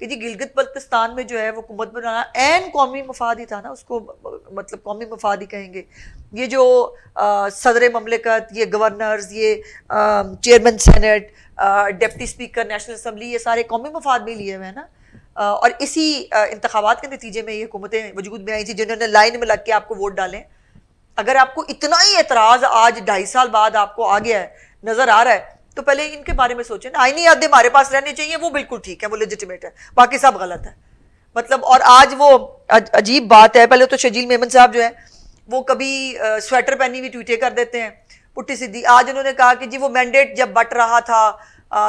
کہ جی گلگت بلتستان میں جو ہے وہ حکومت بنانا عین قومی مفاد ہی تھا نا, اس کو مطلب قومی مفاد ہی کہیں گے. یہ جو صدر مملکت, یہ گورنرز, یہ chairman senate, deputy speaker national assembly, یہ سارے قومی مفاد میں لیے ہوئے ہیں نا. اور اسی انتخابات کے نتیجے میں یہ حکومتیں وجود میں آئی تھی جنہوں نے لائن میں لگ کے آپ کو ووٹ ڈالیں. اگر آپ کو اتنا ہی اعتراض آج 2.5 سال بعد آپ کو آ گیا ہے, نظر آ رہا ہے, تو پہلے ان کے بارے میں سوچیں نا. آئینی عہدے ہمارے پاس رہنے چاہیے, وہ بالکل ٹھیک ہے, وہ لیجیٹمیٹ ہے, باقی سب غلط ہے مطلب. اور آج وہ عجیب بات ہے, پہلے تو شجیل میمن صاحب جو ہیں وہ کبھی سویٹر پہنی ہوئی ٹویٹیں کر دیتے ہیں پٹی سیدھی. آج انہوں نے کہا کہ جی وہ مینڈیٹ جب بٹ رہا تھا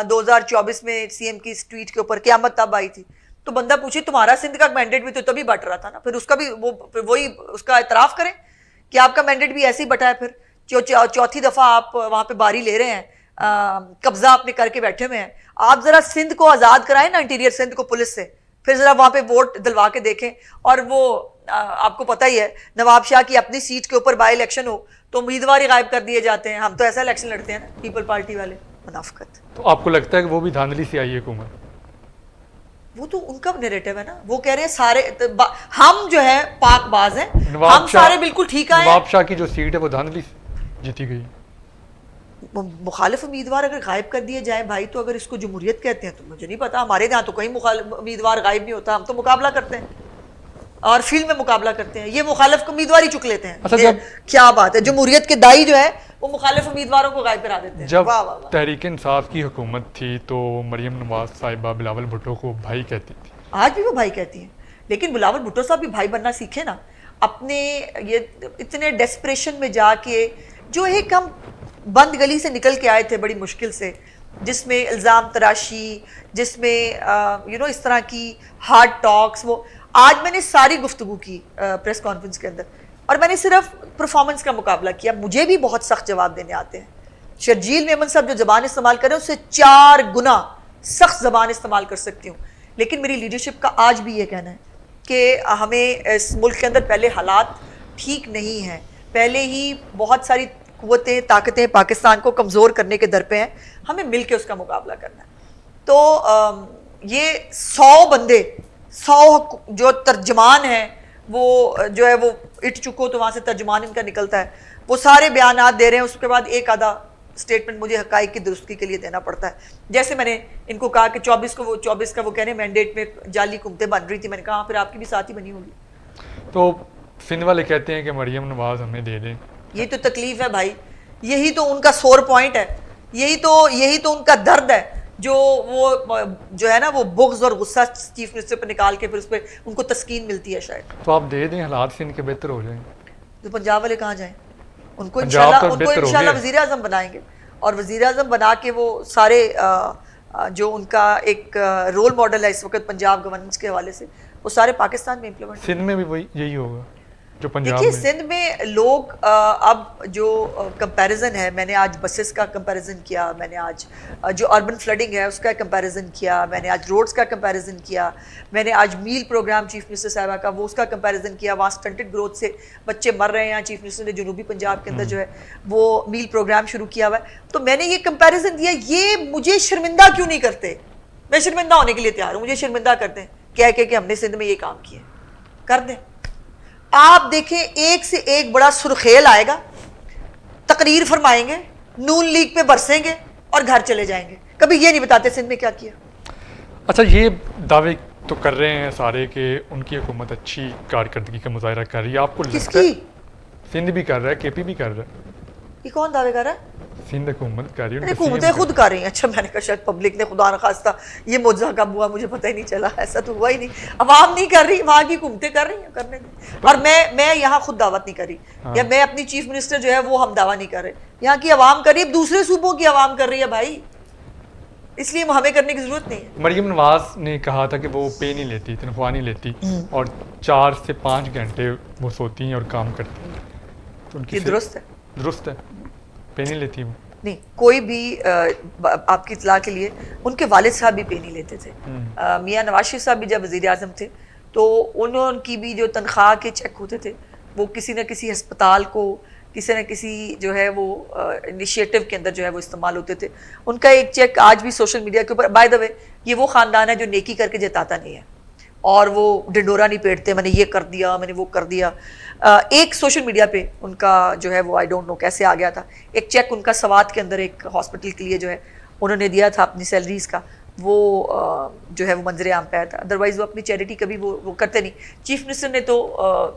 2024 میں سی ایم کی اس ٹویٹ کے اوپر, قیامت تب آئی تھی. تو بندہ پوچھے تمہارا سندھ کا مینڈیٹ بھی تو تبھی بٹ رہا تھا نا, پھر اس کا بھی وہی اس کا اعتراف کریں کہ آپ کا مینڈیٹ بھی ایسے ہی بٹا ہے. پھر چوتھی دفعہ آپ وہاں پہ باری لے رہے ہیں, قبضہ اپنے کر کے بیٹھے ہوئے ہیں. آپ ذرا سندھ کو آزاد کرائیں نا, انٹیریئر سندھ کو پولیس سے, پھر ذرا وہاں پہ ووٹ دلوا کے دیکھیں. اور وہ آپ کو پتہ ہی ہے نواب شاہ کی اپنی سیٹ کے اوپر بائی الیکشن ہو تو امیدوار ہی غائب کر دیے جاتے ہیں. ہم تو ایسا الیکشن لڑتے ہیں نا پیپل پارٹی والے, منافقت. تو آپ کو لگتا ہے کہ وہ بھی دھاندلی سے آئی ہے حکومت؟ وہ تو ان کا نیریٹو ہے نا, وہ کہہ رہے ہیں سارے ہم جو ہے پاک باز ہیں, ہم سارے بالکل ٹھیک آئے. نواب شاہ کی جو سیٹ ہے وہ دھاندلی سے جیتی گئی. مخالف امیدوار اگر غائب کر دیے جائیں بھائی, تو اگر اس کو جمہوریت کہتے ہیں تو مجھے نہیں پتا. ہمارے یہاں تو کہیں مخالف امیدوار غائب نہیں ہوتا, ہم تو مقابلہ کرتے ہیں اور فیلڈ میں مقابلہ کرتے ہیں. یہ مخالف کو امیدوار ہی چک لیتے ہیں. کیا بات ہے, جمہوریت کے دائی جو ہے وہ مخالف امیدواروں کو غائب کرا دیتے ہیں. جب تحریک انصاف کی حکومت تھی تو مریم نواز صاحبہ بلاول بھٹو کو بھائی کہتی تھی. آج بھی وہ بھائی کہتی ہیں, لیکن بلاول بھٹو صاحب بھی بھائی بننا سیکھے نا. اپنے یہ اتنے ڈیسپریشن میں جا کے, جو ایک ہم بند گلی سے نکل کے آئے تھے بڑی مشکل سے, جس میں الزام تراشی, جس میں اس طرح کی ہارڈ ٹاکس, وہ آج میں نے ساری گفتگو کی پریس کانفرنس کے اندر, اور میں نے صرف پرفارمنس کا مقابلہ کیا. مجھے بھی بہت سخت جواب دینے آتے ہیں. شرجیل میمن صاحب جو زبان استعمال کریں اس سے 4 گنا سخت زبان استعمال کر سکتی ہوں, لیکن میری لیڈرشپ کا آج بھی یہ کہنا ہے کہ ہمیں اس ملک کے اندر پہلے حالات ٹھیک نہیں ہیں, پہلے ہی بہت ساری قوتیں طاقتیں پاکستان کو کمزور کرنے کے در پہ ہیں, ہمیں مل کے اس کا مقابلہ کرنا ہے. تو یہ 100 بندے 100 جو ترجمان ہیں, وہ جو ہے وہ اٹھ چکو تو وہاں سے ترجمان ان کا نکلتا ہے, وہ سارے بیانات دے رہے ہیں. اس کے بعد ایک آدھا اسٹیٹمنٹ مجھے حقائق کی درستگی کے لیے دینا پڑتا ہے. جیسے میں نے ان کو کہا کہ 24 کا وہ کہہ رہے ہیں مینڈیٹ میں جعلی حکومتیں بن رہی تھی. میں نے کہا پھر آپ کی بھی ساتھ ہی بنی ہوگی. تو سندھ والے کہتے ہیں کہ مریم نواز ہمیں دے دیں. یہ تو تکلیف ہے بھائی, یہی تو ان کا سور پوائنٹ ہے, یہی تو ان کا درد ہے, جو وہ جو ہے نا وہ بغض اور غصہ چیف منسٹر پہ نکال کے پھر اس پہ ان کو تسکین ملتی ہے شاید. تو آپ دے دیں, حالات سندھ کے بہتر ہو جائیں. تو پنجاب والے کہاں جائیں؟ ان کو انشاءاللہ وزیر اعظم بنائیں گے, اور وزیر اعظم بنا کے وہ سارے جو ان کا ایک رول ماڈل ہے اس وقت پنجاب گورننس کے حوالے سے, وہ سارے پاکستان میں امپلیمنٹ. سندھ میں بھی یہی ہوگا جو پنجاب دیکھیے سندھ میں لوگ اب جو کمپیریزن ہے, میں نے آج بسز کا کمپیریزن کیا, میں نے آج جو اربن فلڈنگ ہے اس کا کمپیریزن کیا, میں نے آج روڈز کا کمپیریزن کیا, میں نے آج میل پروگرام چیف منسٹر صاحبہ کا وہ اس کا کمپیریزن کیا. وہاں سٹنٹڈ گروتھ سے بچے مر رہے ہیں, چیف منسٹر نے جنوبی پنجاب کے اندر جو ہے وہ میل پروگرام شروع کیا ہوا ہے. تو میں نے یہ کمپیریزن دیا, یہ مجھے شرمندہ کیوں نہیں کرتے؟ میں شرمندہ ہونے کے لیے تیار ہوں, مجھے شرمندہ کرتے ہیں کہہ کے کہ ہم نے سندھ میں یہ کام کیا, کر دیں. آپ دیکھیں ایک سے ایک بڑا سرخیل آئے گا, تقریر فرمائیں گے, نون لیگ پہ برسیں گے اور گھر چلے جائیں گے, کبھی یہ نہیں بتاتے سندھ میں کیا کیا. اچھا, یہ دعوے تو کر رہے ہیں سارے کہ ان کی حکومت اچھی کارکردگی کا مظاہرہ کر رہی ہے, آپ کو لگتا ہے سندھ بھی کر رہا ہے, کے پی بھی کر رہا ہے؟ یہ کون دعوے کر رہا ہے؟ سندھ حکومت کر رہی ہے, حکومتیں خود کر رہی ہیں. اچھا, میں نے کہا شاید پبلک نے خدا نخواستہ یہ معجزہ کب ہوا, مجھے پتہ ہی نہیں چلا. ایسا تو ہوا ہی نہیں, عوام نہیں کر رہی, وہاں کی حکومتیں کر رہی ہیں, کرنے دیں. اور میں یہاں خود دعوت نہیں کر رہی, یا میں اپنی چیف منسٹر جو ہے وہ ہم دعویٰ نہیں کر رہے, یہاں کی عوام کر رہی ہے, دوسرے صوبوں کی عوام کر رہی ہے بھائی, اس لیے ہمیں کرنے کی ضرورت نہیں ہے. مریم نواز نے کہا تھا کہ وہ پے نہیں لیتی, تنخواہ نہیں لیتی, اور 4 سے 5 گھنٹے وہ سوتی ہیں اور کام کرتی ہیں. تو ان کی درست ہے؟ درست ہے, پے نہیں لیتی وہ. نہیں, کوئی بھی آپ کی اطلاع کے لیے ان کے والد صاحب بھی پے نہیں لیتے تھے. میاں نواز شریف صاحب بھی جب وزیر اعظم تھے تو ان کی بھی جو تنخواہ کے چیک ہوتے تھے وہ کسی نہ کسی ہسپتال کو, کسی نہ کسی جو ہے وہ انیشیٹو کے اندر جو ہے وہ استعمال ہوتے تھے. ان کا ایک چیک آج بھی سوشل میڈیا کے اوپر, بائی دا وے یہ وہ خاندان ہے جو نیکی کر کے جتاتا نہیں ہے اور وہ ڈنڈورا نہیں پیٹتے میں نے یہ کر دیا میں نے وہ کر دیا. ایک سوشل میڈیا پہ ان کا جو ہے وہ آئی ڈونٹ نو کیسے آ گیا تھا, ایک چیک ان کا سوات کے اندر ایک ہاسپٹل کے لیے جو ہے انہوں نے دیا تھا اپنی سیلریز کا, وہ جو ہے وہ منظر عام پہ آیا تھا. ادروائز وہ اپنی چیریٹی کبھی وہ کرتے نہیں. چیف منسٹر نے تو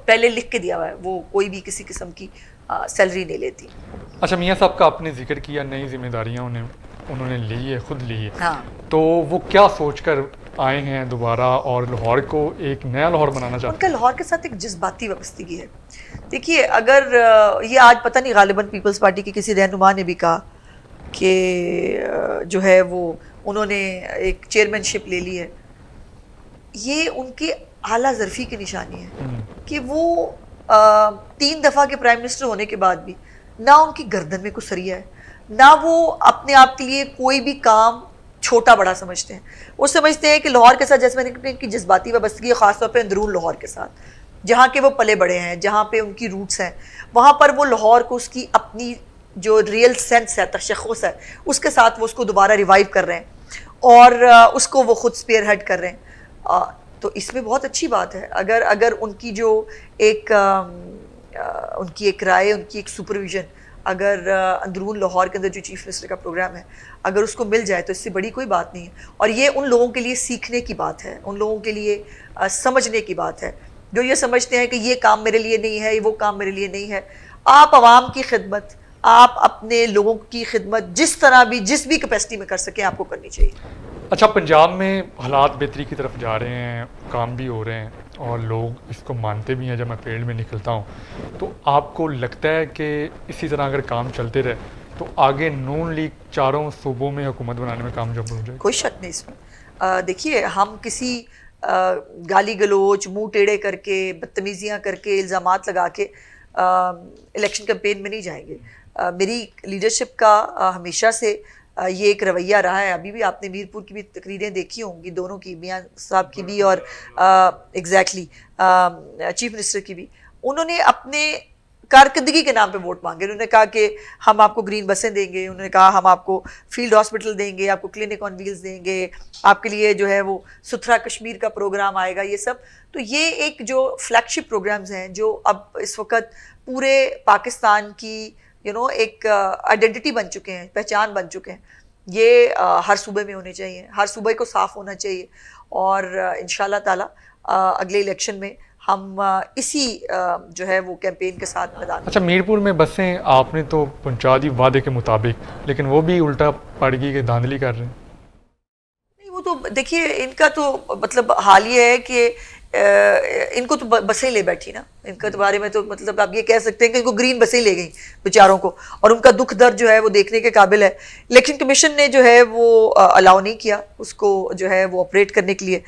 پہلے لکھ کے دیا ہوا ہے وہ کوئی بھی کسی قسم کی سیلری نہیں لیتی. اچھا میاں صاحب کا آپ نے ذکر کیا نئی ذمہ داریاں انہوں نے لی ہے, خود لی ہے, ہاں تو وہ کیا سوچ کر آئے ہیں دوبارہ اور لاہور کو ایک نیا لاہور بنانا ان چاہتے کا لاہور کے ساتھ ایک جذباتی وابستگی ہے. دیکھیے اگر یہ آج پتہ نہیں غالباً پیپلز پارٹی کے کسی رہنما نے بھی کہا کہ جو ہے وہ انہوں نے ایک چیئرمین شپ لے لی ہے, یہ ان کی اعلیٰ ظرفی کی نشانی ہے کہ وہ 3 دفعہ کے پرائم منسٹر ہونے کے بعد بھی نہ ان کی گردن میں کوئی سریا ہے, نہ وہ اپنے آپ کے لیے کوئی بھی کام چھوٹا بڑا سمجھتے ہیں. وہ سمجھتے ہیں کہ لاہور کے ساتھ, جیسے میں نے کہا, ان کی جذباتی وابستگی ہے خاص طور پہ اندرون لاہور کے ساتھ, جہاں کے وہ پلے بڑے ہیں, جہاں پہ ان کی روٹس ہیں, وہاں پر وہ لاہور کو اس کی اپنی جو ریئل سینس ہے, تشخص ہے, اس کے ساتھ وہ اس کو دوبارہ ریوائیو کر رہے ہیں اور اس کو وہ خود اسپیئر ہیڈ کر رہے ہیں. تو اس میں بہت اچھی بات ہے اگر ان کی جو ایک ان کی ایک رائے, ان کی ایک سپرویژن اگر اندرون لاہور کے اندر جو چیف منسٹر کا پروگرام ہے اگر اس کو مل جائے تو اس سے بڑی کوئی بات نہیں ہے. اور یہ ان لوگوں کے لیے سیکھنے کی بات ہے, ان لوگوں کے لیے سمجھنے کی بات ہے جو یہ سمجھتے ہیں کہ یہ کام میرے لیے نہیں ہے, وہ کام میرے لیے نہیں ہے. آپ عوام کی خدمت, آپ اپنے لوگوں کی خدمت جس طرح بھی جس بھی کیپیسٹی میں کر سکیں آپ کو کرنی چاہیے. اچھا پنجاب میں حالات بہتری کی طرف جا رہے ہیں, کام بھی ہو رہے ہیں اور لوگ اس کو مانتے بھی ہیں. جب میں فیلڈ میں نکلتا ہوں تو آپ کو لگتا ہے کہ اسی طرح اگر کام چلتے رہے تو آگے نون لیگ 4 صوبوں میں حکومت بنانے میں کامیاب ہو جائے؟ کوئی شک نہیں اس میں. دیکھیے ہم کسی گالی گلوچ, منہ ٹیڑھے کر کے, بدتمیزیاں کر کے, الزامات لگا کے الیکشن کمپین میں نہیں جائیں گے. میری لیڈرشپ کا ہمیشہ سے یہ ایک رویہ رہا ہے. ابھی بھی آپ نے میرپور کی بھی تقریریں دیکھی ہوں گی, دونوں کی, میاں صاحب کی بھی اور ایگزیکٹلی چیف منسٹر کی بھی. انہوں نے اپنے کارکردگی کے نام پہ ووٹ مانگے. انہوں نے کہا کہ ہم آپ کو گرین بسیں دیں گے, انہوں نے کہا ہم آپ کو فیلڈ ہاسپٹل دیں گے, آپ کو کلینک آن ویلز دیں گے, آپ کے لیے جو ہے وہ ستھرا کشمیر کا پروگرام آئے گا, یہ سب. تو یہ ایک جو فلیگ شپ پروگرامز ہیں جو اب اس وقت پورے پاکستان کی ایک آئیڈینٹی بن چکے ہیں, پہچان بن چکے ہیں. یہ ہر صوبے میں ہونے چاہیے, ہر صوبے کو صاف ہونا چاہیے اور انشاءاللہ تعالی اگلے الیکشن میں ہم اسی جو ہے وہ کیمپین کے ساتھ میدان. اچھا میرپور میں بسیں آپ نے تو پہنچا دی وعدے کے مطابق, لیکن وہ بھی الٹا پڑ گئی کہ دھاندلی کر رہے ہیں. نہیں وہ تو دیکھیے ان کا تو مطلب حال یہ ہے کہ ان کو تو بسیں لے بیٹھی نا, ان کے بارے میں تو مطلب آپ یہ کہہ سکتے ہیں کہ ان کو گرین بسیں لے گئیں بیچاروں کو, اور ان کا دکھ درد جو ہے وہ دیکھنے کے قابل ہے. الیکشن کمیشن نے جو ہے وہ الاؤ نہیں کیا اس کو جو ہے وہ آپریٹ کرنے کے لیے.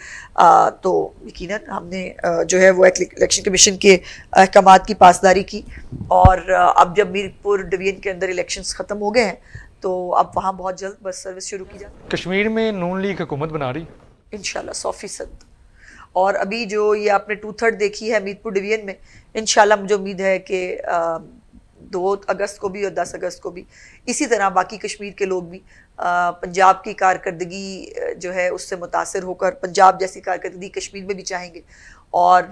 تو یقیناً ہم نے جو ہے وہ الیکشن کمیشن کے احکامات کی پاسداری کی, اور اب جب میرپور ڈویژن کے اندر الیکشنز ختم ہو گئے ہیں تو اب وہاں بہت جلد بس سروس شروع کی جائے. کشمیر میں نون لیگ حکومت بنا رہی انشاءاللہ 100%. اور ابھی جو یہ آپ نے 2/3 دیکھی ہے میرپور ڈویژن میں, انشاءاللہ مجھے امید ہے کہ 2 اگست کو بھی اور 10 اگست کو بھی اسی طرح باقی کشمیر کے لوگ بھی پنجاب کی کارکردگی جو ہے اس سے متاثر ہو کر پنجاب جیسی کارکردگی کشمیر میں بھی چاہیں گے اور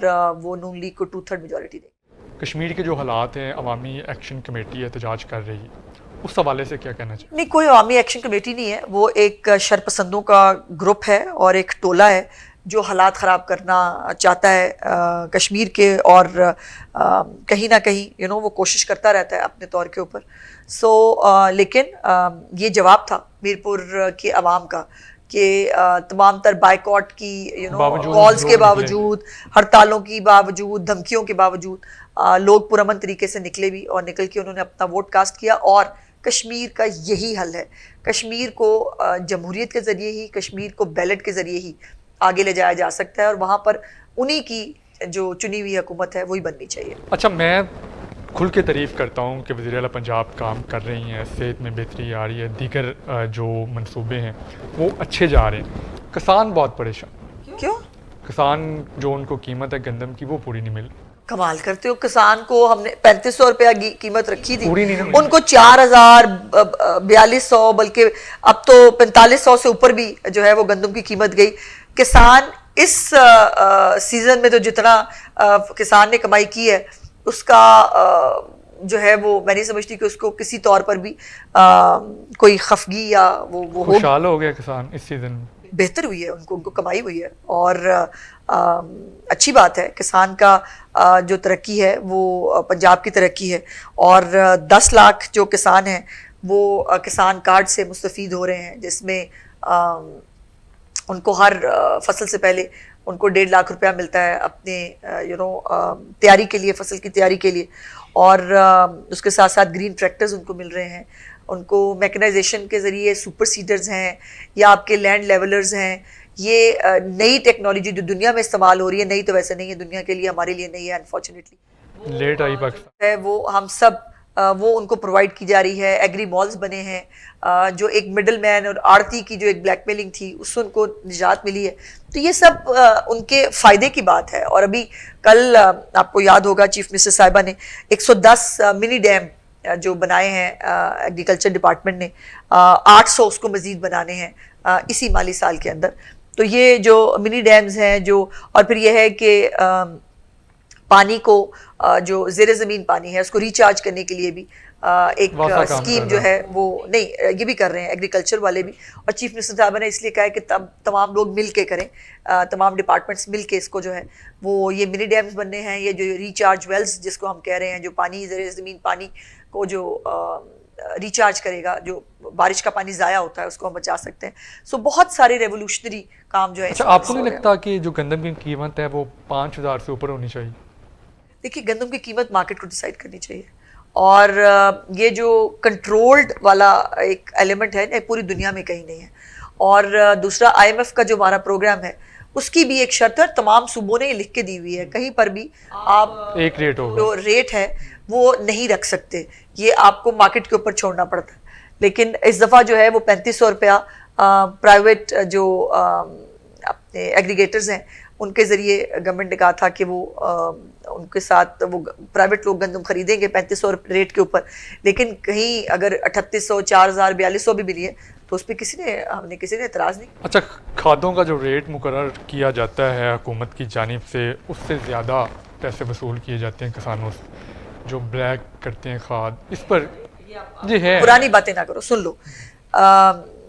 وہ نون لیگ کو 2/3 میجورٹی دیں گے. کشمیر کے جو حالات ہیں, عوامی ایکشن کمیٹی احتجاج کر رہی ہے, اس حوالے سے کیا کہنا چاہیے؟ نہیں, کوئی عوامی ایکشن کمیٹی نہیں ہے, وہ ایک شرپسندوں کا گروپ ہے اور ایک ٹولہ ہے جو حالات خراب کرنا چاہتا ہے کشمیر کے, اور کہیں نہ کہیں وہ کوشش کرتا رہتا ہے اپنے طور کے اوپر. لیکن یہ جواب تھا میرپور کے عوام کا کہ تمام تر بائیکاٹ کی کالز کے باوجود, ہڑتالوں کی باوجود, دھمکیوں کے باوجود لوگ پرامن طریقے سے نکلے بھی, اور نکل کے انہوں نے اپنا ووٹ کاسٹ کیا. اور کشمیر کا یہی حل ہے, کشمیر کو جمہوریت کے ذریعے ہی, کشمیر کو بیلٹ کے ذریعے ہی آگے لے جایا جا سکتا ہے, اور وہاں پر انہی کی جو چنی ہوئی حکومت ہے وہی بننی چاہیے. اچھا میں کھل کے تعریف کرتا ہوں کہ وزیر اعلیٰ پنجاب کام کر رہی ہیں, صحت میں بہتری آ رہی ہے, دیگر جو منصوبے ہیں وہ اچھے جا رہے ہیں. کسان بہت پریشان. کیوں؟ کسان جو ان کو قیمت ہے گندم کی وہ پوری نہیں مل. کمال کرتے ہو. کسان کو ہم نے 3500 روپیہ قیمت رکھی تھی, پوری نہیں ان کو 4000 4200 بلکہ اب تو 4500 سے اوپر بھی جو ہے وہ گندم کی قیمت گئی. کسان اس سیزن میں تو جتنا کسان نے کمائی کی ہے اس کا جو ہے وہ میں نہیں سمجھتی کہ اس کو کسی طور پر بھی کوئی خفگی یا وہ خوشحال ہو گیا کسان اس سیزن میں. بہتر ہوئی ہے, ان کو کمائی ہوئی ہے, اور اچھی بات ہے. کسان کا جو ترقی ہے وہ پنجاب کی ترقی ہے, اور 10 لاکھ جو کسان ہیں وہ کسان کارڈ سے مستفید ہو رہے ہیں, جس میں ان کو ہر فصل سے پہلے ان کو 1.5 لاکھ روپیہ ملتا ہے اپنے تیاری کے لیے, فصل کی تیاری کے لیے, اور اس کے ساتھ ساتھ گرین ٹریکٹرز ان کو مل رہے ہیں. ان کو میکنائزیشن کے ذریعے سپر سیڈرز ہیں یا آپ کے لینڈ لیولرز ہیں. یہ نئی ٹیکنالوجی جو دنیا میں استعمال ہو رہی ہے, نئی تو ویسے نہیں ہے دنیا کے لیے, ہمارے لیے نہیں ہے انفارچونیٹلی, لیٹ آئی پاکستان ہے وہ ہم سب وہ ان کو پرووائڈ کی جا رہی ہے. ایگری مالز بنے ہیں, جو ایک مڈل مین اور آڑتی کی جو ایک بلیک میلنگ تھی اس سے ان کو نجات ملی ہے. تو یہ سب ان کے فائدے کی بات ہے. اور ابھی کل آپ کو یاد ہوگا چیف منسٹر صاحبہ نے 110 منی ڈیم جو بنائے ہیں ایگریکلچر ڈپارٹمنٹ نے, 800 اس کو مزید بنانے ہیں اسی مالی سال کے اندر. تو یہ جو منی ڈیمز ہیں جو, اور پھر یہ ہے کہ پانی کو جو زیر زمین پانی ہے اس کو ریچارج کرنے کے لیے بھی ایک اسکیم جو ہے وہ نہیں یہ بھی کر رہے ہیں ایگریکلچر والے بھی. اور چیف منسٹر صاحبہ نے اس لیے کہا ہے کہ تمام لوگ مل کے کریں, تمام ڈپارٹمنٹس مل کے اس کو جو ہے وہ یہ منی ڈیمز بننے ہیں, یہ جو ریچارج ویلز جس کو ہم کہہ رہے ہیں, جو پانی زیر زمین پانی کو جو ریچارج کرے گا, جو بارش کا پانی ضائع ہوتا ہے اس کو ہم بچا سکتے ہیں. سو بہت سارے ریولوشنری کام جو ہے. اچھا, آپ کو نہیں لگتا کہ جو گندم کی قیمت ہے وہ 5000 سے اوپر ہونی چاہیے؟ دیکھیے گندم کی قیمت مارکیٹ کو ڈیسائیڈ کرنی چاہیے, اور یہ جو کنٹرولڈ والا ایک ایلیمنٹ ہے پوری دنیا میں کہیں نہیں ہے. اور دوسرا IMF کا جو ہمارا پروگرام ہے اس کی بھی ایک شرط ہے, تمام صوبوں نے یہ لکھ کے دی ہوئی ہے, کہیں پر بھی آپ ایک ریٹ ہوگا, جو ریٹ ہے وہ نہیں رکھ سکتے, یہ آپ کو مارکیٹ کے اوپر چھوڑنا پڑتا ہے. لیکن اس دفعہ جو ہے وہ 3500 روپیہ پرائیویٹ جو اپنے ایگریگیٹرز ہیں ان کے ذریعے گورنمنٹ نے کہا تھا کہ وہ ان کے ساتھ وہ پرائیویٹ لوگ گندم خریدیں گے 3500 ریٹ کے اوپر. لیکن کہیں اگر 3800 4000 4200 بھی ملی ہے تو اس پہ ہم نے کسی نے اعتراض نہیں. اچھا, کھادوں کا جو ریٹ مقرر کیا جاتا ہے حکومت کی جانب سے, اس سے زیادہ پیسے وصول کیے جاتے ہیں کسانوں سے جو بلیک کرتے ہیں کھاد, اس پر جی ہے پرانی باتیں نہ کرو, سن لو.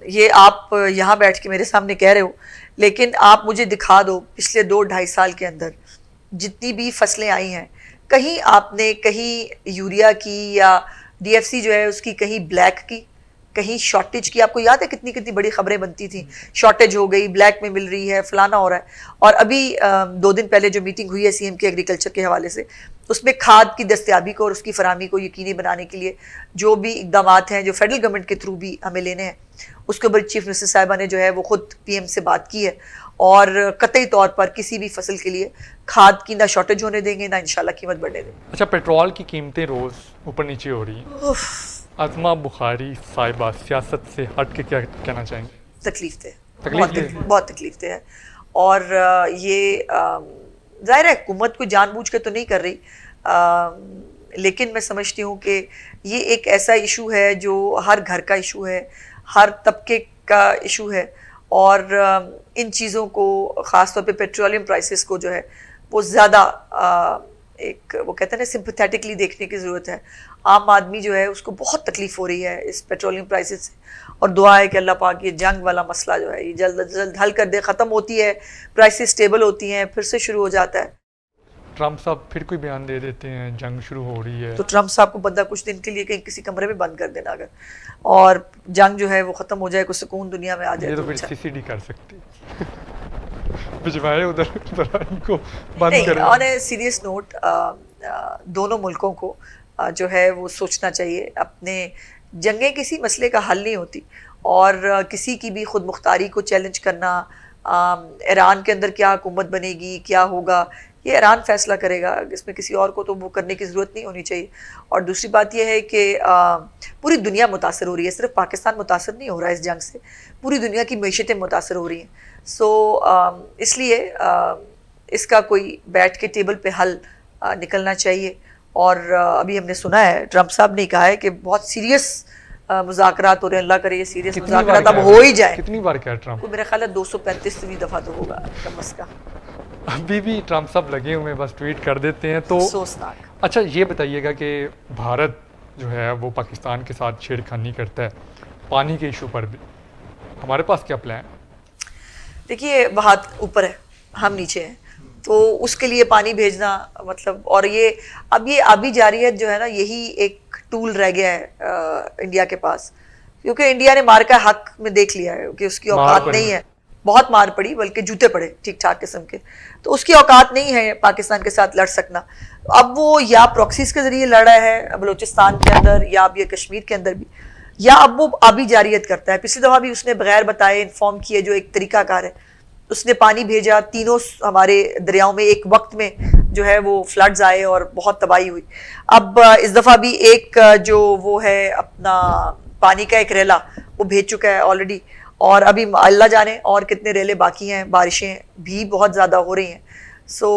یہ آپ یہاں بیٹھ کے میرے سامنے کہہ رہے ہو, لیکن آپ مجھے دکھا دو پچھلے 2-2.5 سال کے اندر جتنی بھی فصلیں آئی ہیں, کہیں آپ نے کہیں یوریا کی یا DFC جو ہے اس کی کہیں بلیک کی, کہیں شارٹیج کی. آپ کو یاد ہے کتنی کتنی بڑی خبریں بنتی تھیں, شارٹیج ہو گئی, بلیک میں مل رہی ہے, فلانا ہو رہا ہے. اور ابھی 2 دن پہلے جو میٹنگ ہوئی ہے CM کے ایگریکلچر کے حوالے سے, اس میں کھاد کی دستیابی کو اور اس کی فراہمی کو یقینی بنانے کے لیے جو بھی اقدامات ہیں جو فیڈرل گورنمنٹ کے تھرو بھی ہمیں لینے ہیں, اس کے اوپر چیف منسٹر صاحبہ نے جو ہے وہ خود PM سے بات کی ہے, اور قطعی طور پر کسی بھی فصل کے لیے کھاد کی نہ شارٹیج ہونے دیں گے نہ انشاءاللہ قیمت بڑھنے دیں گے. اچھا, پیٹرول کی قیمتیں روز اوپر نیچے ہو رہی ہیں, عظمہ بخاری صاحبہ سیاست سے ہٹ کے کیا کہنا چاہیں گے؟ تکلیف دہ, بہت تکلیف دہ ہے. اور یہ ظاہر ہے حکومت کو جان بوجھ کے تو نہیں کر رہی, لیکن میں سمجھتی ہوں کہ یہ ایک ایسا ایشو ہے جو ہر گھر کا ایشو ہے, ہر طبقے کا ایشو ہے. اور ان چیزوں کو خاص طور پہ پیٹرولیم پرائسز کو جو ہے وہ زیادہ ایک وہ کہتے ہیں نا سمپتھیٹکلی دیکھنے کی ضرورت ہے. عام آدمی جو ہے اس کو بہت تکلیف ہو رہی ہے اس پیٹرولیم پرائسز سے, اور دعا ہے کہ اللہ پاک یہ جنگ والا مسئلہ جو ہے یہ جلد از جلد حل کر دے. ختم ہوتی ہے, پرائسز سٹیبل ہوتی ہیں, پھر سے شروع ہو جاتا ہے. ٹرمپ صاحب پھر کوئی بیان دے دیتے ہیں جنگ شروع ہو رہی ہے, تو ٹرمپ صاحب کو بندہ کچھ دن کے لیے کہیں کسی کمرے میں بند کر دینا اگر, اور جنگ جو ہے وہ ختم ہو جائے, کوئی سکون دنیا میں آ جائے. یہ تو پھر CCD کر سکتی بھجوائے ادھر ان کو بند کریں. آن اے سیریس نوٹ, دونوں ملکوں کو جو ہے وہ سوچنا چاہیے, اپنے جنگیں کسی مسئلے کا حل نہیں ہوتی, اور کسی کی بھی خود مختاری کو چیلنج کرنا, ایران کے اندر کیا حکومت بنے گی, کیا ہوگا, یہ ایران فیصلہ کرے گا, اس میں کسی اور کو تو وہ کرنے کی ضرورت نہیں ہونی چاہیے. اور دوسری بات یہ ہے کہ پوری دنیا متاثر ہو رہی ہے, صرف پاکستان متاثر نہیں ہو رہا ہے اس جنگ سے, پوری دنیا کی معیشتیں متاثر ہو رہی ہیں. سو اس لیے اس کا کوئی بیٹھ کے ٹیبل پہ حل نکلنا چاہیے. اور ابھی ہم نے سنا ہے ٹرمپ صاحب نے کہا ہے کہ بہت سیریس مذاکرات ہو رہے ہیں, اللہ کرے یہ سیریس مذاکرات اب ہو ہی جائیں. کتنی بار کیا ٹرمپ؟ میرا خیال ہے 235ویں دفعہ تو ہوگا کم از کم. ابھی بھی ٹرمپ صاحب لگے ہوئے ہیں, بس ٹویٹ کر دیتے ہیں. تو افسوسناک. اچھا یہ بتائیے گا کہ بھارت جو ہے وہ پاکستان کے ساتھ چھیڑ خانی کرتا ہے پانی کے ایشو پر بھی, ہمارے پاس کیا پلان؟ دیکھیے بہت اوپر ہے, ہم نیچے ہیں, تو اس کے لیے پانی بھیجنا مطلب, اور یہ آبی جارحیت جو ہے نا, یہی ایک ٹول رہ گیا ہے انڈیا کے پاس, کیونکہ انڈیا نے مار کا حق میں دیکھ لیا ہے کہ اس کی اوقات نہیں ہے. بہت مار پڑی, بلکہ جوتے پڑے ٹھیک ٹھاک قسم کے, تو اس کی اوقات نہیں ہے پاکستان کے ساتھ لڑ سکنا. اب وہ یا پروکسیز کے ذریعے لڑ رہا ہے بلوچستان کے اندر, یا اب یہ کشمیر کے اندر بھی, یا اب وہ آبی جارحیت کرتا ہے. پچھلی دفعہ بھی اس نے بغیر بتائے انفارم کیے, جو ایک طریقہ کار ہے, اس نے پانی بھیجا تینوں ہمارے دریاؤں میں ایک وقت میں جو ہے وہ فلڈز آئے اور بہت تباہی ہوئی. اب اس دفعہ بھی ایک جو وہ ہے اپنا پانی کا ایک ریلا وہ بھیج چکا ہے آلریڈی, اور ابھی اللہ جانے اور کتنے ریلے باقی ہیں. بارشیں بھی بہت زیادہ ہو رہی ہیں. سو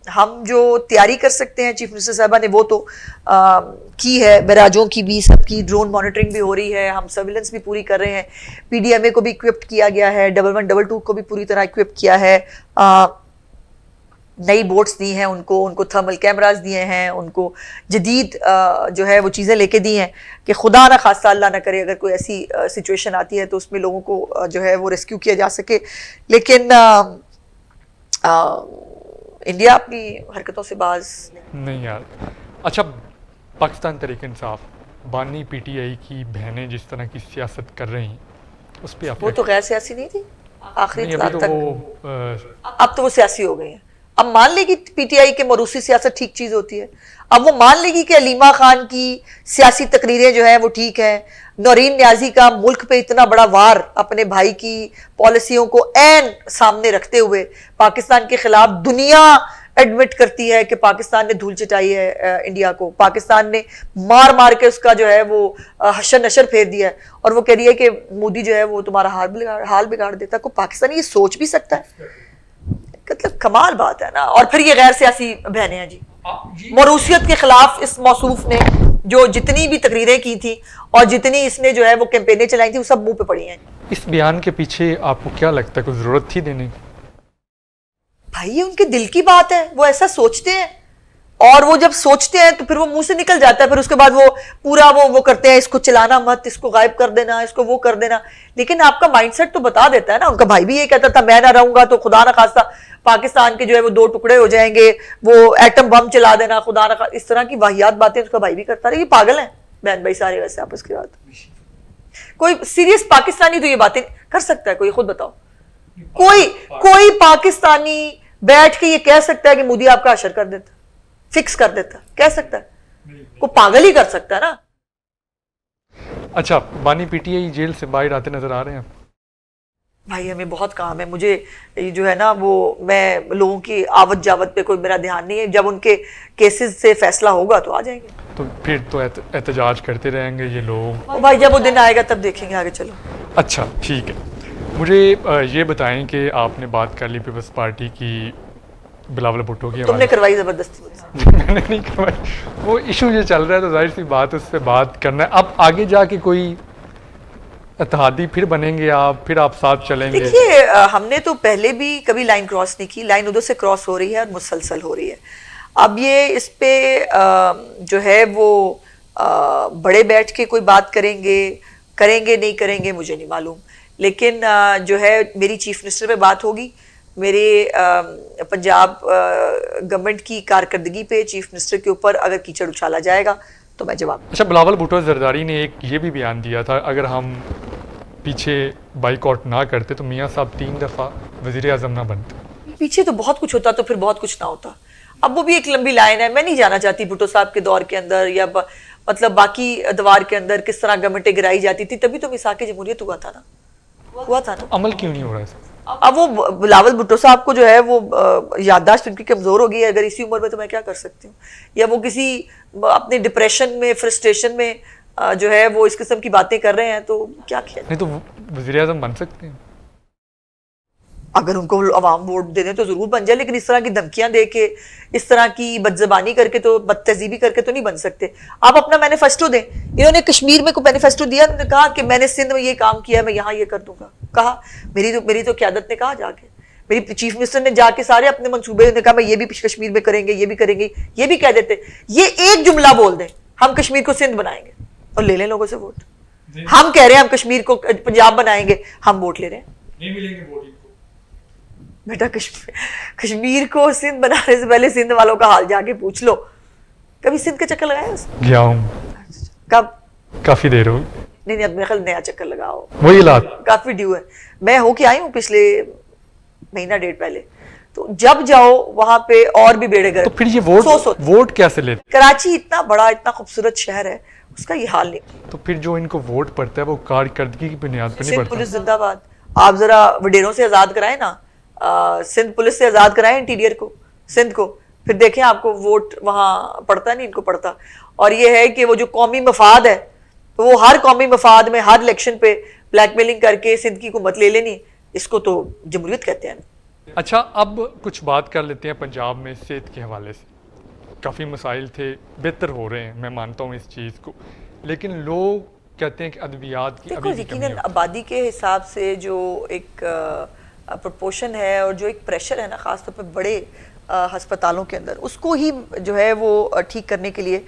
ہم جو تیاری کر سکتے ہیں چیف منسٹر صاحبہ نے وہ تو کی ہے, بیراجوں کی بھی, سب کی ڈرون مانیٹرنگ بھی ہو رہی ہے, ہم سرویلنس بھی پوری کر رہے ہیں, پی ڈی ایم اے کو بھی اکوپڈ کیا گیا ہے, 1122 کو بھی پوری طرح اکوپ کیا ہے, نئی بوٹس دی ہیں ان کو تھرمل کیمراز دیے ہیں, ان کو جدید جو ہے وہ چیزیں لے کے دی ہیں کہ خدا نہ خاصہ اللہ نہ کرے اگر کوئی ایسی سچویشن آتی ہے تو اس میں لوگوں کو جو ہے وہ ریسکیو کیا جا سکے. لیکن انڈیا اپنی حرکتوں سے باز نہیں یار. اچھا پاکستان تحریک انصاف, بانی پی ٹی آئی کی بہنیں جس طرح کی سیاست کر رہی ہیں اس پہ آپ وہ تو غیر سیاسی نہیں تھی آخری اطلاع تک, وہ اب تو وہ سیاسی ہو گئی ہیں. اب مان لے گی پی ٹی آئی کے موروثی سیاست ٹھیک چیز ہوتی ہے, اب وہ مان لے گی کہ علیمہ خان کی سیاسی تقریریں جو ہیں وہ ٹھیک ہیں, نورین نیازی کا ملک پہ اتنا بڑا وار اپنے بھائی کی پالیسیوں کو عین سامنے رکھتے ہوئے پاکستان کے خلاف, دنیا ایڈمٹ کرتی ہے کہ پاکستان نے دھول چٹائی ہے انڈیا کو, پاکستان نے مار مار کے اس کا جو ہے وہ حشر نشر پھیر دیا ہے, اور وہ کہہ رہی ہے کہ مودی جو ہے وہ تمہارا حال بگاڑ دیتا ہے. کو پاکستانی یہ سوچ بھی سکتا ہے؟ مطلب کمال بات ہے نا. اور پھر یہ غیر سیاسی بہنیں ہیں جی, موروثیت کے خلاف اس موصوف نے جو جتنی بھی تقریریں کی تھی اور جتنی اس نے جو ہے وہ کیمپینیں چلائی تھی وہ سب منہ پہ پڑی ہیں. اس بیان کے پیچھے آپ کو کیا لگتا ہے کوئی ضرورت تھی دینے کی؟ بھائی یہ ان کے دل کی بات ہے, وہ ایسا سوچتے ہیں, اور وہ جب سوچتے ہیں تو پھر وہ منہ سے نکل جاتا ہے, پھر اس کے بعد وہ پورا وہ کرتے ہیں اس کو چلانا مت, اس کو غائب کر دینا, اس کو وہ کر دینا. لیکن آپ کا مائنڈ سیٹ تو بتا دیتا ہے نا. ان کا بھائی بھی یہ کہتا تھا میں نہ رہوں گا تو خدا نہ خواستہ پاکستان کے جو ہے وہ 2 ٹکڑے ہو جائیں گے, وہ ایٹم بم چلا دینا, خدا نہ خواستہ, اس طرح کی واہیات باتیں اس کا بھائی بھی کرتا رہا. یہ پاگل ہیں بہن بھائی سارے ویسے آپس کی بات. کوئی سیریس پاکستانی تو یہ باتیں کر سکتا ہے؟ کوئی خود بتاؤ, کوئی پاکستانی بیٹھ کے یہ کہہ سکتا ہے کہ مودی آپ کا اشر کر دیتا, فکس کر دیتا, کہہ سکتا ہے؟ کوئی پاگل ہی کر سکتا ہے نا. اچھا بانی پی ٹی آئی جیل سے باہر آتے نظر آ رہے ہیں؟ بھائی ہمیں بہت کام ہے, مجھے جو ہے نا وہ میں لوگوں کی آوت جاوت پہ کوئی میرا دھیان نہیں ہے. جب ان کے کیسز سے فیصلہ ہوگا تو آ جائیں گے. تو پھر تو احتجاج کرتے رہیں گے یہ لوگ؟ بھائی جب وہ دن آئے گا تب دیکھیں گے آگے. چلو اچھا ٹھیک ہے. مجھے یہ بتائیں کہ آپ نے بات کر لی پیپلز پارٹی کی بلاول بھٹو کی. تم نے کروائی زبردستی؟ میں نے نہیں کروائی, وہ ایشو یہ چل رہا ہے تو ظاہر سی بات اس پہ بات کرنا ہے. اب آگے جا کے کوئی اتحادی پھر بنیں گے آپ, پھر آپ ساتھ چلیں گے؟ دیکھیے ہم نے تو پہلے بھی کبھی لائن کراس نہیں کی, لائن ادھر سے کراس ہو رہی ہے اور مسلسل ہو رہی ہے. اب یہ اس پہ جو ہے وہ بڑے بیٹھ کے کوئی بات کریں گے نہیں کریں گے مجھے نہیں معلوم, لیکن جو ہے میری چیف منسٹر پہ بات ہوگی, میرے پنجاب گورنمنٹ کی کارکردگی پہ چیف منسٹر کے اوپر اگر کیچڑ اچھالا جائے گا تو میں جواب. اچھا بلاول بھٹو زرداری نے ایک یہ بھی بیان دیا تھا اگر ہم پیچھے بائیک آؤٹ نہ کرتے تو میاں صاحب 3 دفعہ وزیر اعظم نہ بنتے. پیچھے تو بہت کچھ ہوتا تو پھر بہت کچھ نہ ہوتا. اب وہ بھی ایک لمبی لائن ہے, میں نہیں جانا چاہتی بھٹو صاحب کے دور کے اندر یا مطلب باقی ادوار کے اندر کس طرح گورنمنٹیں گرائی جاتی تھی, تبھی تو میثاق جمہوریت ہوا تھا نا. عمل کیوں نہیں ہو رہا ہے؟ اب وہ بلاول بھٹو صاحب کو جو ہے وہ یادداشت ان کی کمزور ہو گئی ہے, اگر اسی عمر میں تو میں کیا کر سکتی ہوں, یا وہ کسی اپنے ڈپریشن میں فرسٹریشن میں جو ہے وہ اس قسم کی باتیں کر رہے ہیں تو کیا کیا. نہیں تو وزیر اعظم بن سکتے ہیں. اگر ان کو عوام ووٹ دے دیں تو ضرور بن جائے، لیکن اس طرح کی دھمکیاں دے کے، اس طرح کی بدزبانی کر کے تو، بد تہذیبی کر کے تو نہیں بن سکتے. آپ اپنا مینیفیسٹو دیں. انہوں نے کشمیر میں کوئی مینیفیسٹو دیا، انہوں نے کہا کہ میں نے سندھ میں یہ کام کیا ہے، میں یہاں یہ کر دوں گا. کہا میری تو قیادت نے کہا جا کے، میری چیف منسٹر نے جا کے سارے اپنے منصوبے نے کہا میں یہ بھی کشمیر میں کریں گے، یہ بھی کریں گے، یہ بھی کہہ دیتے. یہ ایک جملہ بول دیں ہم کشمیر کو سندھ بنائیں گے اور لے لیں لوگوں سے ووٹ. ہم کہہ رہے ہیں ہم کشمیر کو پنجاب بنائیں گے، ہم ووٹ لے رہے ہیں. نہیں ملیں گے ووٹ ان کو. بیٹا کشمیر کو سندھ بنانے سے پہلے سندھ والوں کا حال جا کے پوچھ لو. کبھی سندھ کا چکر لگایا اس نے؟ گیا ہوں. کب؟ کافی دیر ہو. نہیں اب میرے خیال نیا چکر لگاؤ. وہی حالات کافی ڈیو ہے. میں ہو کے آئی ہوں پچھلے مہینہ ڈیڑھ پہلے. تو جب جاؤ وہاں پہ اور بھی بیڑے گرم. تو پھر یہ ووٹ کیسے لیتے؟ کراچی اتنا بڑا اتنا خوبصورت شہر ہے، اس کا یہ حال نہیں. تو پھر جو ان کو ووٹ پڑتا ہے وہ کارکردگی کی بنیاد پہ نہیں سندھ پڑتا. پولیس زندہ باد. آپ ذرا وڈیروں سے آزاد کرائیں نا، سندھ پولیس سے آزاد کرائیں انٹیریئر کو، سندھ کو، پھر دیکھیں آپ کو ووٹ وہاں پڑتا نہیں، ان کو پڑتا. اور یہ ہے کہ وہ جو قومی مفاد ہے، وہ ہر قومی مفاد میں ہر الیکشن پہ بلیک میلنگ کر کے سندھ کی حکومت لے لینی، اس کو تو جمہوریت کہتے ہیں. اچھا اب کچھ بات کر لیتے ہیں پنجاب میں صحت کے حوالے سے. کافی مسائل تھے، بہتر ہو رہے ہیں، میں مانتا ہوں اس چیز کو، لیکن لوگ کہتے ہیں کہ ادویات کی دیکھو ابھی بھی کمی یقیناً ہے. آبادی کے حساب سے جو ایک پرپورشن ہے اور جو ایک پریشر ہے نا، خاص طور پہ بڑے ہسپتالوں کے اندر، اس کو ہی جو ہے وہ ٹھیک کرنے کے لیے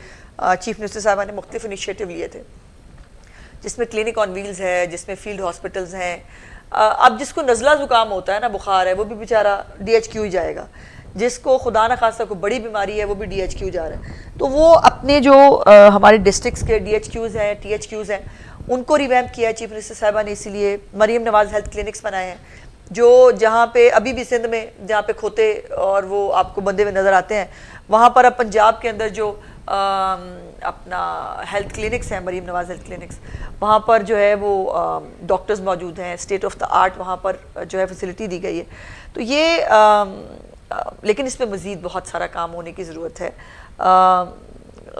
چیف منسٹر صاحبہ نے مختلف انیشیٹو لیے تھے، جس میں کلینک آن ویلز ہے، جس میں فیلڈ ہاسپٹلز ہیں. اب جس کو نزلہ زکام ہوتا ہے نا، بخار ہے، وہ بھی بیچارہ ڈی ایچ کیو ہی جائے گا. جس کو خدا نہ خاصہ کوئی بڑی بیماری ہے وہ بھی ڈی ایچ کیو جا رہا ہے. تو وہ اپنے جو ہمارے ڈسٹرکٹس کے ڈی ایچ کیوز ہیں، ٹی ایچ کیوز ہیں، ان کو ریویمپ کیا ہے چیف منسٹر صاحبہ نے. اسی لیے مریم نواز ہیلتھ کلینکس بنائے ہیں، جو جہاں پہ ابھی بھی سندھ میں جہاں پہ کھوتے اور وہ آپ کو بندے ہوئے نظر آتے ہیں، وہاں پر اب پنجاب کے اندر جو اپنا ہیلتھ کلینکس ہیں، مریم نواز ہیلتھ کلینکس، وہاں پر جو ہے وہ ڈاکٹرز موجود ہیں، اسٹیٹ آف دا آرٹ وہاں پر جو ہے فیسلٹی دی گئی ہے. تو یہ لیکن اس میں مزید بہت سارا کام ہونے کی ضرورت ہے.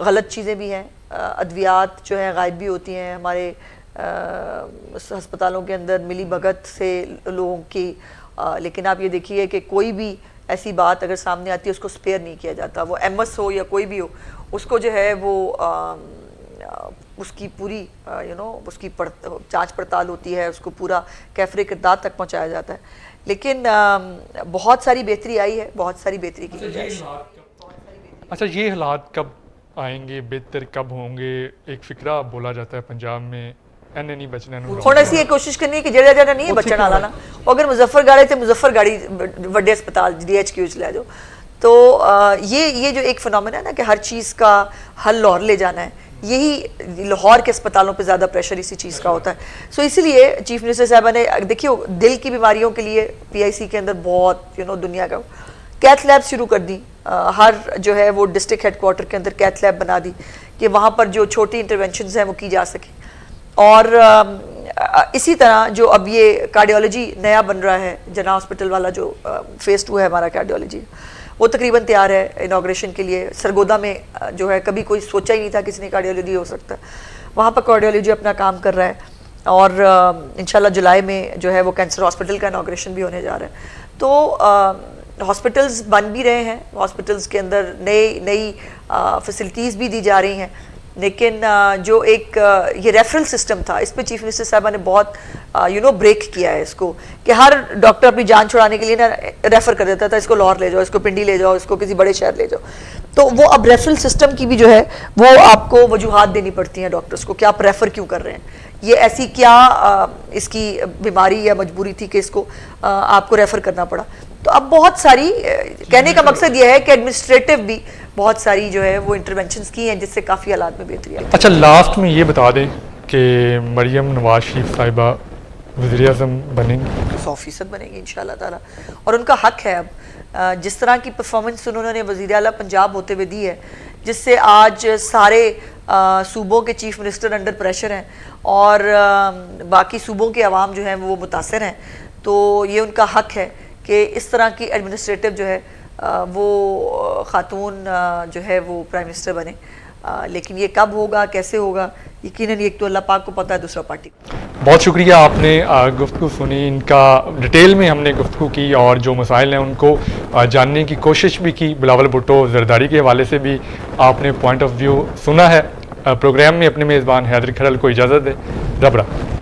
غلط چیزیں بھی ہیں، ادویات جو ہیں غائب بھی ہوتی ہیں ہمارے ہسپتالوں کے اندر ملی بھگت سے لوگوں کی. لیکن آپ یہ دیکھیے کہ کوئی بھی ایسی بات اگر سامنے آتی ہے اس کو سپیئر نہیں کیا جاتا. وہ ایم ایس ہو یا کوئی بھی ہو، اس کو جو ہے وہ اس کی پوری اس کی جانچ پڑتال ہوتی ہے، اس کو پورا کیفر کردار تک پہنچایا جاتا ہے. لیکن بہت ساری بہتری آئی ہے، بہت ساری بہتری کی گنجائش. اچھا یہ حالات کب آئیں گے، بہتر کب ہوں گے؟ ایک فکرہ بولا جاتا ہے پنجاب میں اینے نہیں بچنا. تھوڑا سی یہ کوشش کرنی ہے کہ جڑا جڑا نہیں ہے بچن والا نا، اگر مظفر گاڑی تے مظفر گاڑی وڈے اسپتال ڈی ایچ کیو لے جاؤ. تو یہ جو ایک فنومنا ہے نا کہ ہر چیز کا حل لاہور لے جانا ہے، یہی لاہور کے اسپتالوں پہ زیادہ پریشر اسی چیز کا ہوتا ہے. سو اسی لیے چیف منسٹر صاحبہ نے دیکھیے دل کی بیماریوں کے لیے پی آئی سی کے اندر بہت دنیا کا کیتھ لیب شروع کر دی. ہر جو ہے وہ ڈسٹرکٹ ہیڈ کوارٹر کے اندر کیتھ لیب بنا دی کہ وہاں پر جو چھوٹی انٹرونشنز ہیں وہ کی جا سکیں. اور اسی طرح جو اب یہ کارڈیولوجی نیا بن رہا ہے، جنا ہاسپٹل والا جو فیز 2 ہے ہمارا کارڈیولوجی، وہ تقریباً تیار ہے انوگریشن کے لیے. سرگودا میں جو ہے کبھی کوئی سوچا ہی نہیں تھا کسی نے کارڈیولوجی ہو سکتا ہے، وہاں پر کارڈیولوجی اپنا کام کر رہا ہے. اور انشاءاللہ جولائی میں جو ہے وہ کینسر ہاسپٹل کا انوگریشن بھی ہونے جا رہا ہے. تو ہاسپٹلز بن بھی رہے ہیں، ہاسپٹلز کے اندر نئی فیسلٹیز بھی دی جا رہی ہیں. لیکن جو ایک یہ ریفرل سسٹم تھا، اس پہ چیف منسٹر صاحبہ نے بہت بریک کیا ہے اس کو، کہ ہر ڈاکٹر اپنی جان چھڑانے کے لیے نا ریفر کر دیتا تھا، اس کو لاہور لے جاؤ، اس کو پنڈی لے جاؤ، اس کو کسی بڑے شہر لے جاؤ. تو وہ اب ریفرل سسٹم کی بھی جو ہے وہ آپ کو وجوہات دینی پڑتی ہیں ڈاکٹرز کو کہ آپ ریفر کیوں کر رہے ہیں، یہ ایسی کیا اس کی بیماری یا مجبوری تھی کہ اس کو آپ کو ریفر کرنا پڑا. تو اب بہت ساری کہنے کا مقصد یہ ہے کہ ایڈمنسٹریٹو بھی بہت ساری جو ہے وہ انٹرونشنز کی ہیں جس سے کافی حالات میں بہتری آئی. اچھا لاسٹ میں یہ بتا دیں کہ مریم نواز شریف صاحبہ وزیر اعظم بنیں گی؟ 100% بنے گی انشاءاللہ تعالیٰ، اور ان کا حق ہے. اب جس طرح کی پرفارمنس انہوں نے وزیر اعلیٰ پنجاب ہوتے ہوئے دی ہے، جس سے آج سارے صوبوں کے چیف منسٹر انڈر پریشر ہیں اور باقی صوبوں کے عوام جو ہیں وہ متاثر ہیں، تو یہ ان کا حق ہے کہ اس طرح کی ایڈمنسٹریٹو جو ہے وہ خاتون جو ہے وہ پرائم منسٹر بنے. لیکن یہ کب ہوگا، کیسے ہوگا، یقیناً ایک تو اللہ پاک کو پتہ ہے، دوسرا پارٹی کو. بہت شکریہ، آپ نے گفتگو سنی، ان کا ڈیٹیل میں ہم نے گفتگو کی اور جو مسائل ہیں ان کو جاننے کی کوشش بھی کی. بلاول بھٹو زرداری کے حوالے سے بھی آپ نے پوائنٹ آف ویو سنا ہے. پروگرام میں اپنے میزبان حیدر کھرل کو اجازت دے. رب رکھ.